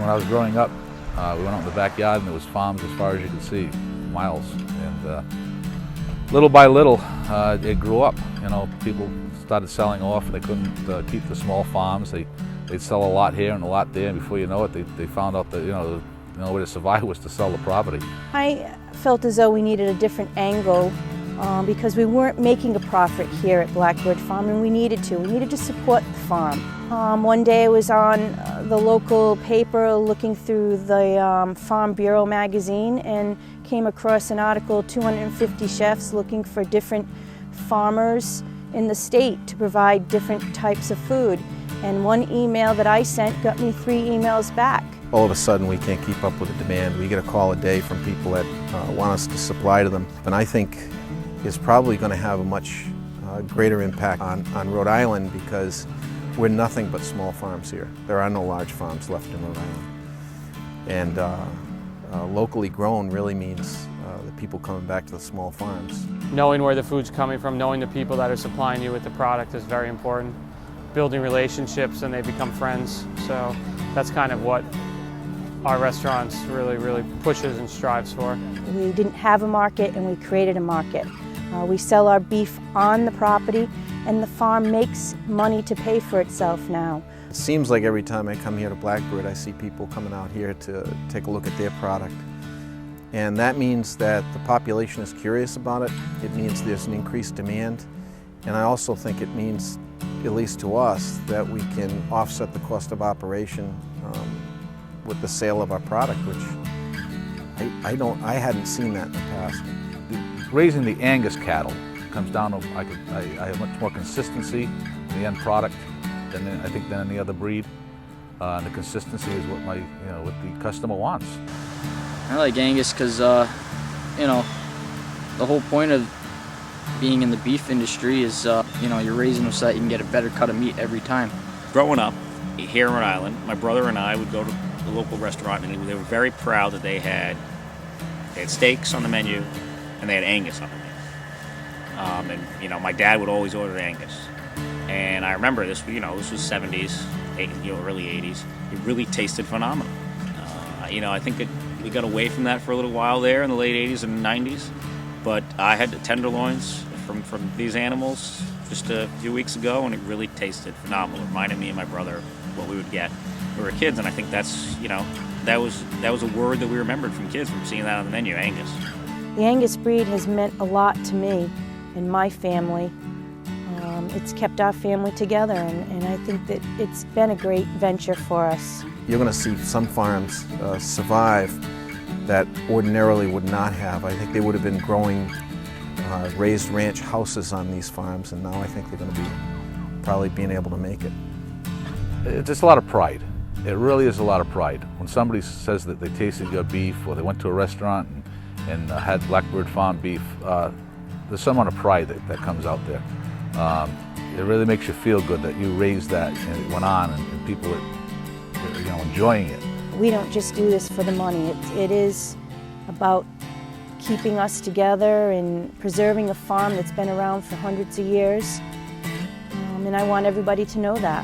when I was growing up, we went out in the backyard and there was farms as far as you could see, miles. And little by little, it grew up. You know, people started selling off. They couldn't keep the small farms. They'd sell a lot here and a lot there, and before you know it, they found out that the only way to survive was to sell the property. I felt as though we needed a different angle because we weren't making a profit here at Blackbird Farm, and we needed to. We needed to support the farm. One day I was on the local paper looking through the Farm Bureau magazine and came across an article, 250 chefs looking for different farmers in the state to provide different types of food. And one email that I sent got me 3 emails back. All of a sudden we can't keep up with the demand. We get a call a day from people that want us to supply to them. And I think it's probably going to have a much greater impact on Rhode Island because we're nothing but small farms here. There are no large farms left in Rhode Island. And locally grown really means the people coming back to the small farms. Knowing where the food's coming from, knowing the people that are supplying you with the product is very important. Building relationships and they become friends. So that's kind of what our restaurants really pushes and strives for. We didn't have a market and we created a market. We sell our beef on the property and the farm makes money to pay for itself now. It seems like every time I come here to Blackbird, I see people coming out here to take a look at their product. And that means that the population is curious about it. It means there's an increased demand. And I also think it means, at least to us, that we can offset the cost of operation with the sale of our product, which I hadn't seen that in the past. Raising the Angus cattle comes down to I have much more consistency in the end product than any other breed. And the consistency is what what the customer wants. I like Angus because the whole point of being in the beef industry is you're raising them so that you can get a better cut of meat every time. Growing up here in Rhode Island, my brother and I would go to the local restaurant and they were very proud that they had steaks on the menu and they had Angus on the menu. My dad would always order Angus. And I remember this, this was 70s, early 80s. It really tasted phenomenal. I think we got away from that for a little while there in the late 80s and 90s. But I had the tenderloins from these animals just a few weeks ago, and it really tasted phenomenal. It reminded me and my brother what we would get when we were kids, and I think that's, that was a word that we remembered from kids, from seeing that on the menu, Angus. The Angus breed has meant a lot to me and my family. It's kept our family together, and I think that it's been a great venture for us. You're going to see some farms survive that ordinarily would not have. I think they would have been growing raised ranch houses on these farms, and now I think they're going to be probably being able to make it. It's just a lot of pride. It really is a lot of pride. When somebody says that they tasted your beef or they went to a restaurant and had Blackbird Farm beef, there's some amount of pride that comes out there. It really makes you feel good that you raised that and it went on and people are enjoying it. We don't just do this for the money. It is about keeping us together and preserving a farm that's been around for hundreds of years. And I want everybody to know that.